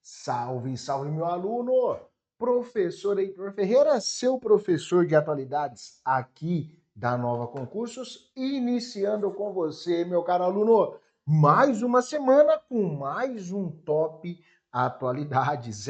Salve, salve, meu aluno! Professor Heitor Ferreira, seu professor de atualidades aqui da Nova Concursos, iniciando com você, meu caro aluno, mais uma semana com mais um top atualidades.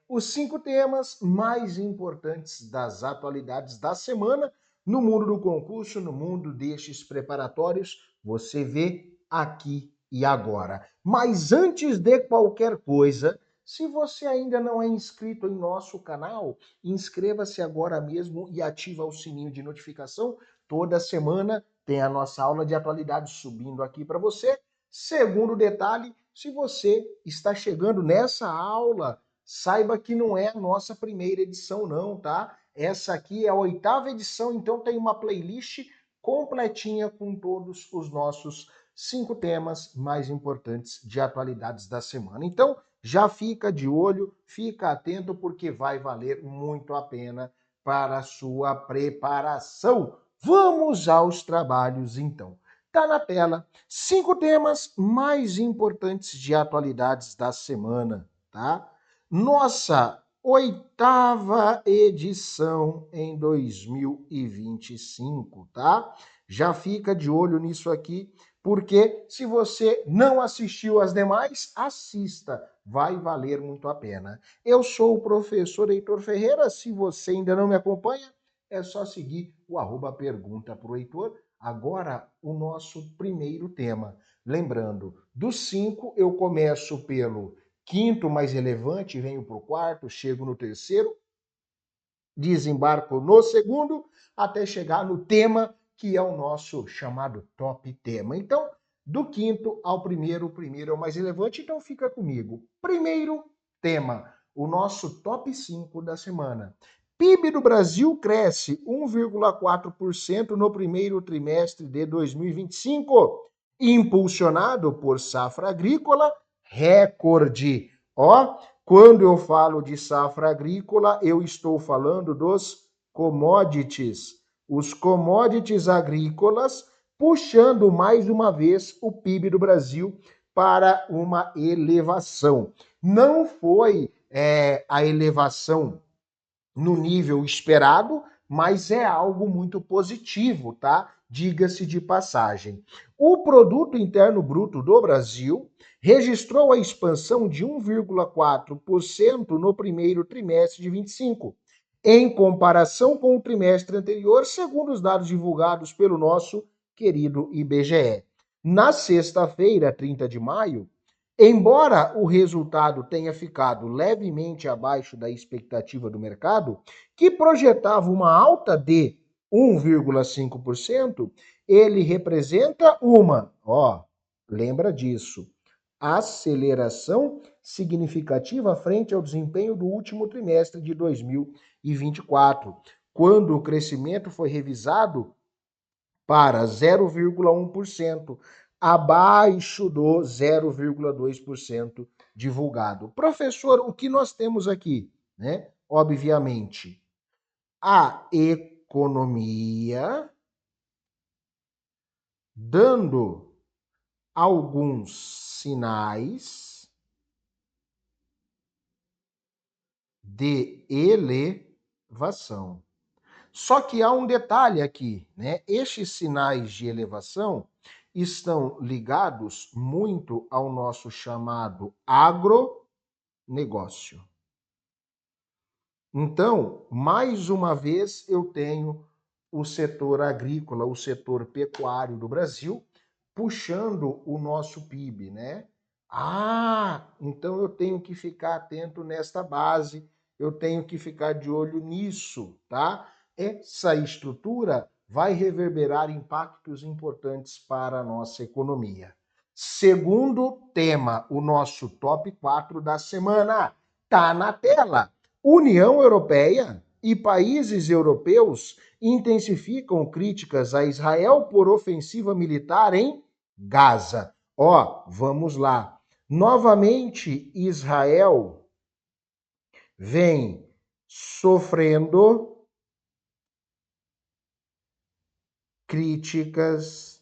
Os 5 temas mais importantes das atualidades da semana no mundo do concurso, no mundo destes preparatórios, você vê aqui e agora. Mas antes de qualquer coisa, se você ainda não é inscrito em nosso canal, inscreva-se agora mesmo e ativa o sininho de notificação. Toda semana tem a nossa aula de atualidades subindo aqui para você. Segundo detalhe, se você está chegando nessa aula, saiba que não é a nossa primeira edição não, tá? Essa aqui é a 8ª edição, então tem uma playlist completinha com todos os nossos 5 temas mais importantes de atualidades da semana. Então, já fica de olho, fica atento, porque vai valer muito a pena para a sua preparação. Vamos aos trabalhos, então. Tá na tela 5 temas mais importantes de atualidades da semana, tá? Nossa 8ª edição em 2025, tá? Já fica de olho nisso aqui, porque se você não assistiu às demais, assista, vai valer muito a pena. Eu sou o professor Heitor Ferreira, se você ainda não me acompanha, é só seguir o @pergunta pro Heitor. Agora, o nosso primeiro tema. Lembrando, dos 5, eu começo pelo quinto mais relevante, venho para o quarto, chego no terceiro, desembarco no segundo, até chegar no tema, que é o nosso chamado top tema. Então, do quinto ao primeiro, o primeiro é o mais relevante, então fica comigo. Primeiro tema, o nosso top 5 da semana. PIB do Brasil cresce 1,4% no primeiro trimestre de 2025, impulsionado por safra agrícola recorde. Ó, quando eu falo de safra agrícola, eu estou falando dos commodities. Os commodities agrícolas puxando mais uma vez o PIB do Brasil para uma elevação. Não foi a elevação no nível esperado, mas é algo muito positivo, tá? Diga-se de passagem. O produto interno bruto do Brasil registrou a expansão de 1,4% no primeiro trimestre de 25, em comparação com o trimestre anterior, segundo os dados divulgados pelo nosso querido IBGE. Na sexta-feira, 30 de maio, embora o resultado tenha ficado levemente abaixo da expectativa do mercado, que projetava uma alta de 1,5%, ele representa lembra disso, aceleração significativa frente ao desempenho do último trimestre de 2024, quando o crescimento foi revisado para 0,1%, abaixo do 0,2% divulgado. Professor, o que nós temos aqui? Né? Obviamente, a economia dando alguns sinais de elevação. Só que há um detalhe aqui, né? Estes sinais de elevação estão ligados muito ao nosso chamado agronegócio. Então, mais uma vez, eu tenho o setor agrícola, o setor pecuário do Brasil, puxando o nosso PIB, né? Então eu tenho que ficar atento nesta base, eu tenho que ficar de olho nisso, tá? Essa estrutura vai reverberar impactos importantes para a nossa economia. Segundo tema, o nosso top 4 da semana, tá na tela. União Europeia e países europeus intensificam críticas a Israel por ofensiva militar em Gaza. Vamos lá. Novamente, Israel vem sofrendo críticas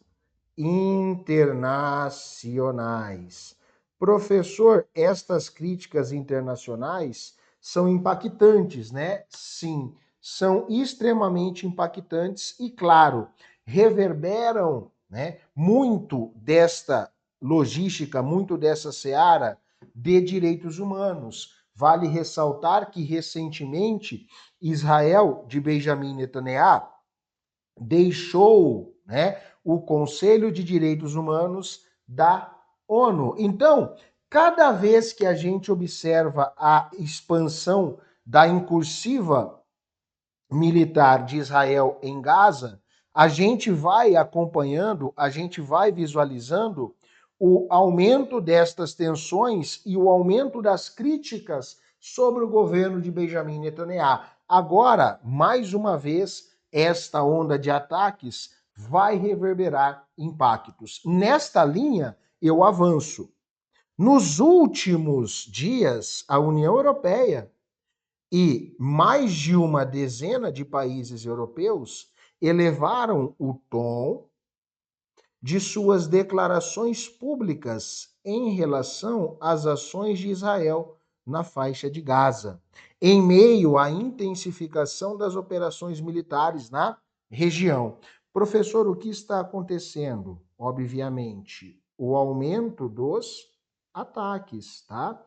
internacionais. Professor, estas críticas internacionais são impactantes, né? Sim, são extremamente impactantes e, claro, reverberam, né, muito desta logística, muito dessa seara de direitos humanos. Vale ressaltar que, recentemente, Israel, de Benjamin Netanyahu, deixou, né, o Conselho de Direitos Humanos da ONU. Então, cada vez que a gente observa a expansão da incursiva militar de Israel em Gaza, a gente vai acompanhando, a gente vai visualizando o aumento destas tensões e o aumento das críticas sobre o governo de Benjamin Netanyahu. Agora, mais uma vez, esta onda de ataques vai reverberar impactos. Nesta linha, eu avanço. Nos últimos dias, a União Europeia e mais de uma dezena de países europeus elevaram o tom de suas declarações públicas em relação às ações de Israel na faixa de Gaza, em meio à intensificação das operações militares na região. Professor, o que está acontecendo? Obviamente, o aumento dos ataques, tá?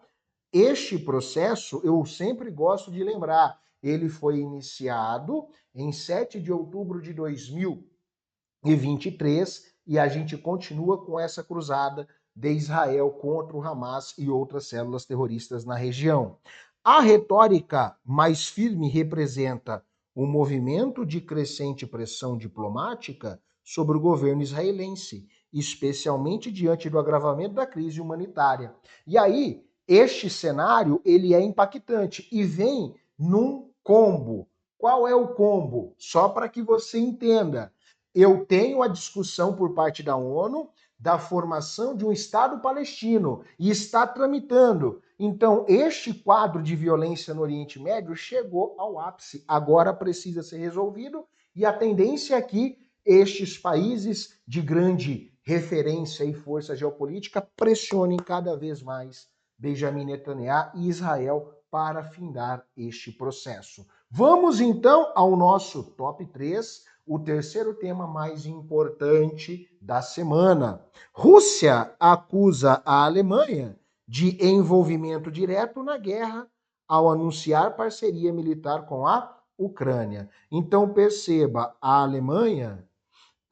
Este processo, eu sempre gosto de lembrar, ele foi iniciado em 7 de outubro de 2023 e a gente continua com essa cruzada de Israel contra o Hamas e outras células terroristas na região. A retórica mais firme representa um movimento de crescente pressão diplomática sobre o governo israelense, especialmente diante do agravamento da crise humanitária. E aí, este cenário, ele é impactante e vem num combo. Qual é o combo? Só para que você entenda. Eu tenho a discussão por parte da ONU da formação de um Estado palestino e está tramitando. Então, este quadro de violência no Oriente Médio chegou ao ápice. Agora precisa ser resolvido e a tendência é que estes países de grande referência e força geopolítica pressionem cada vez mais Benjamin Netanyahu e Israel para findar este processo. Vamos então ao nosso top 3, o terceiro tema mais importante da semana. Rússia acusa a Alemanha de envolvimento direto na guerra ao anunciar parceria militar com a Ucrânia. Então perceba, a Alemanha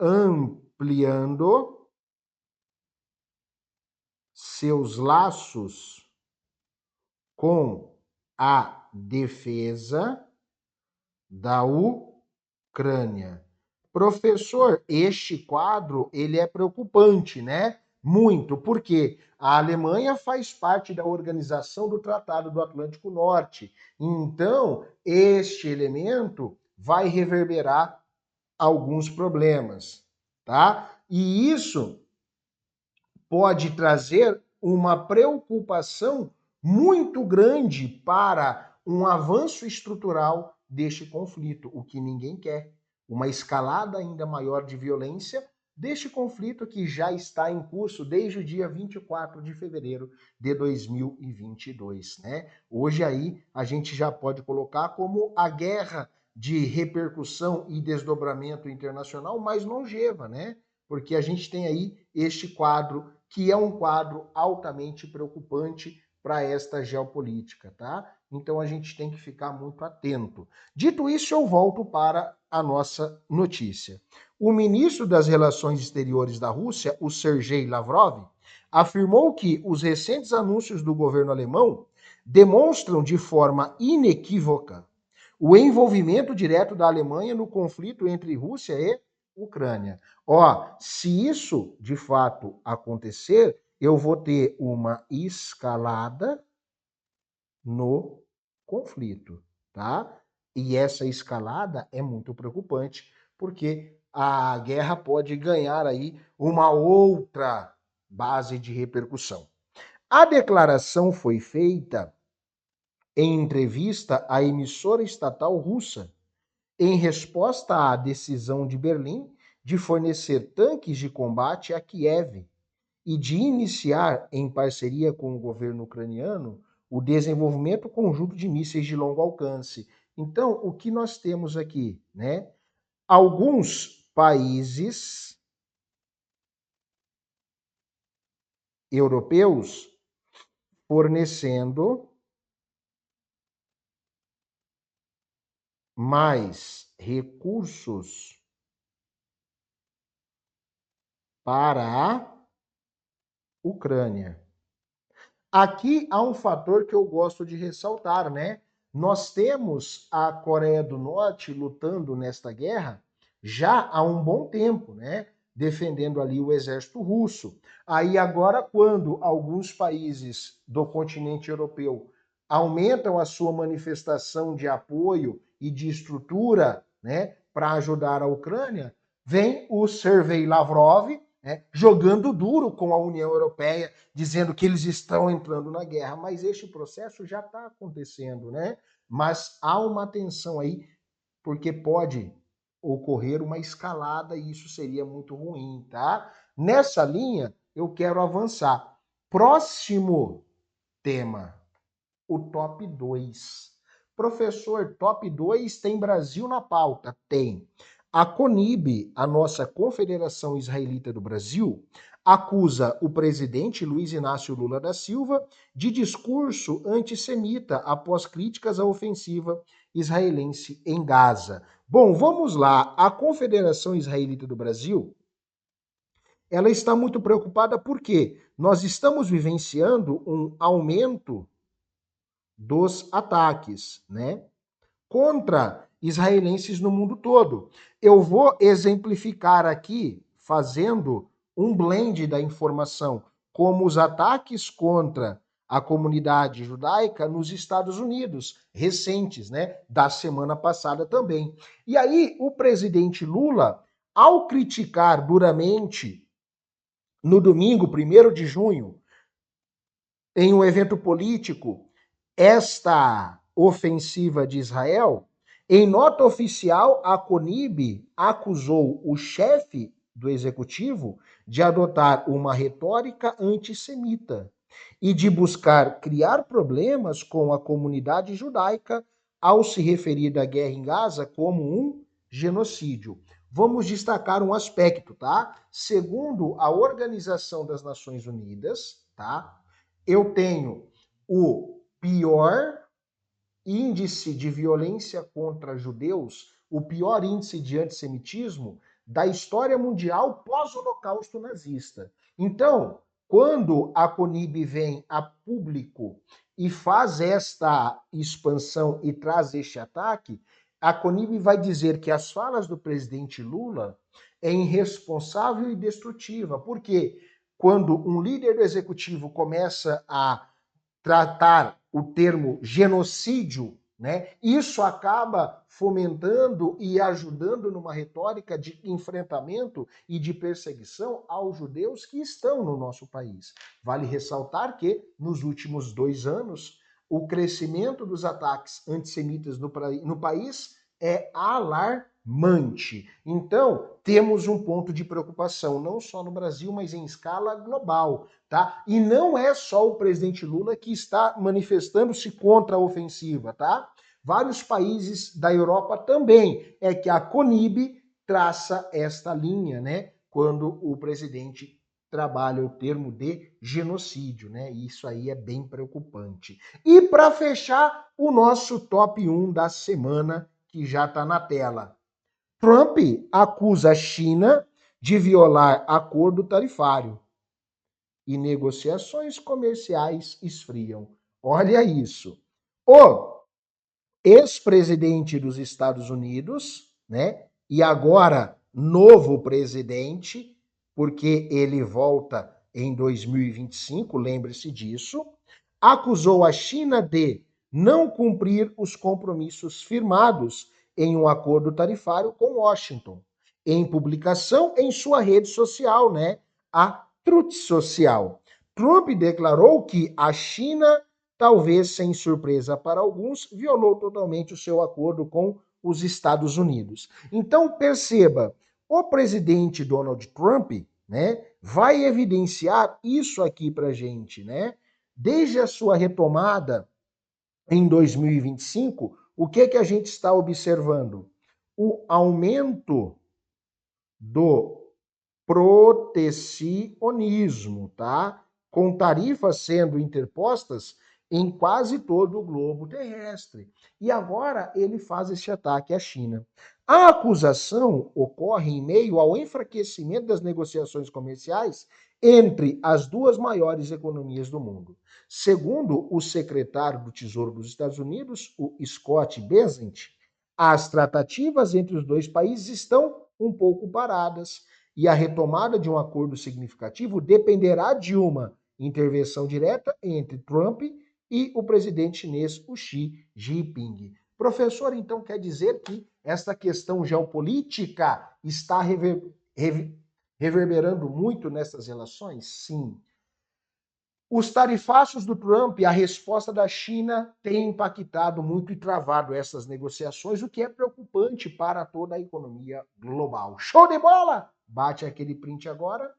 ampliando seus laços com a defesa da Ucrânia. Professor, este quadro ele é preocupante, né? Muito, porque a Alemanha faz parte da organização do Tratado do Atlântico Norte. Então, este elemento vai reverberar alguns problemas, tá? E isso pode trazer uma preocupação muito grande para um avanço estrutural deste conflito, o que ninguém quer. Uma escalada ainda maior de violência deste conflito que já está em curso desde o dia 24 de fevereiro de 2022, né? Hoje aí a gente já pode colocar como a guerra de repercussão e desdobramento internacional mais longeva, né? Porque a gente tem aí este quadro que é um quadro altamente preocupante para esta geopolítica, tá? Então a gente tem que ficar muito atento. Dito isso, eu volto para a nossa notícia. O ministro das Relações Exteriores da Rússia, o Sergei Lavrov, afirmou que os recentes anúncios do governo alemão demonstram de forma inequívoca o envolvimento direto da Alemanha no conflito entre Rússia e Ucrânia. Ó, se isso de fato acontecer, eu vou ter uma escalada no conflito, tá? E essa escalada é muito preocupante, porque a guerra pode ganhar aí uma outra base de repercussão. A declaração foi feita em entrevista à emissora estatal russa, em resposta à decisão de Berlim de fornecer tanques de combate a Kiev e de iniciar, em parceria com o governo ucraniano, o desenvolvimento conjunto de mísseis de longo alcance. Então, o que nós temos aqui, né? Alguns países europeus fornecendo mais recursos para a Ucrânia. Aqui há um fator que eu gosto de ressaltar, né? Nós temos a Coreia do Norte lutando nesta guerra já há um bom tempo, né? Defendendo ali o exército russo. Aí agora, quando alguns países do continente europeu aumentam a sua manifestação de apoio e de estrutura, né, para ajudar a Ucrânia, vem o Sergei Lavrov, né, jogando duro com a União Europeia, dizendo que eles estão entrando na guerra, mas este processo já está acontecendo, né? Mas há uma tensão aí, porque pode ocorrer uma escalada e isso seria muito ruim, tá? Nessa linha, eu quero avançar. Próximo tema, o top 2. Professor, top 2 tem Brasil na pauta? Tem. A CONIB, a nossa Confederação Israelita do Brasil, acusa o presidente Luiz Inácio Lula da Silva de discurso antissemita após críticas à ofensiva israelense em Gaza. Bom, vamos lá. A Confederação Israelita do Brasil, ela está muito preocupada porque nós estamos vivenciando um aumento dos ataques, né, contra israelenses no mundo todo. Eu vou exemplificar aqui, fazendo um blend da informação, como os ataques contra a comunidade judaica nos Estados Unidos, recentes, né, da semana passada também. E aí, o presidente Lula, ao criticar duramente, no domingo, 1º de junho, em um evento político, esta ofensiva de Israel, em nota oficial, a CONIB acusou o chefe do executivo de adotar uma retórica antissemita e de buscar criar problemas com a comunidade judaica ao se referir à guerra em Gaza como um genocídio. Vamos destacar um aspecto, tá? Segundo a Organização das Nações Unidas, tá? Eu tenho o pior índice de violência contra judeus, o pior índice de antissemitismo da história mundial pós-Holocausto nazista. Então, quando a CONIB vem a público e faz esta expansão e traz este ataque, a CONIB vai dizer que as falas do presidente Lula é irresponsável e destrutiva. Por quê? Quando um líder do executivo começa a tratar o termo genocídio, né, isso acaba fomentando e ajudando numa retórica de enfrentamento e de perseguição aos judeus que estão no nosso país. Vale ressaltar que, nos últimos 2 anos, o crescimento dos ataques antissemitas no país é alarmante. Então, temos um ponto de preocupação, não só no Brasil, mas em escala global, tá? E não é só o presidente Lula que está manifestando-se contra a ofensiva, tá? Vários países da Europa também. É que a CONIB traça esta linha, né? Quando o presidente trabalha o termo de genocídio, né? Isso aí é bem preocupante. E para fechar, o nosso top 1 da semana, que já está na tela. Trump acusa a China de violar acordo tarifário e negociações comerciais esfriam. Olha isso. O ex-presidente dos Estados Unidos, né? E agora novo presidente, porque ele volta em 2025, lembre-se disso, acusou a China de não cumprir os compromissos firmados em um acordo tarifário com Washington, em publicação em sua rede social, né? A Truth Social. Trump declarou que a China, talvez sem surpresa para alguns, violou totalmente o seu acordo com os Estados Unidos. Então, perceba, o presidente Donald Trump, né, vai evidenciar isso aqui para gente, né? Desde a sua retomada em 2025, o que a gente está observando? O aumento do protecionismo, tá? Com tarifas sendo interpostas em quase todo o globo terrestre. E agora ele faz este ataque à China. A acusação ocorre em meio ao enfraquecimento das negociações comerciais entre as duas maiores economias do mundo. Segundo o secretário do Tesouro dos Estados Unidos, o Scott Bessent, as tratativas entre os dois países estão um pouco paradas e a retomada de um acordo significativo dependerá de uma intervenção direta entre Trump e o presidente chinês, o Xi Jinping. Professor, então quer dizer que esta questão geopolítica está reverberando muito nessas relações? Sim. Os tarifaços do Trump e a resposta da China têm impactado muito e travado essas negociações, o que é preocupante para toda a economia global. Show de bola! Bate aquele print agora.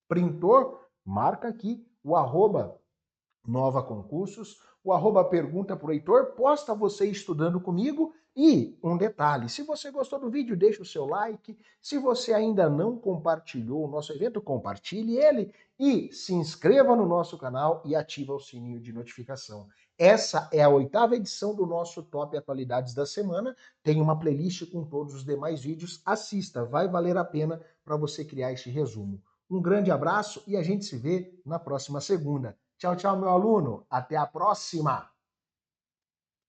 Printou? Marca aqui o arroba Nova Concursos, o arroba Pergunta pro Heitor, posta você estudando comigo e um detalhe, se você gostou do vídeo, deixa o seu like, se você ainda não compartilhou o nosso evento, compartilhe ele e se inscreva no nosso canal e ativa o sininho de notificação. Essa é a 8ª edição do nosso Top Atualidades da Semana, tem uma playlist com todos os demais vídeos, assista, vai valer a pena para você criar este resumo. Um grande abraço e a gente se vê na próxima segunda. Tchau, tchau, meu aluno. Até a próxima!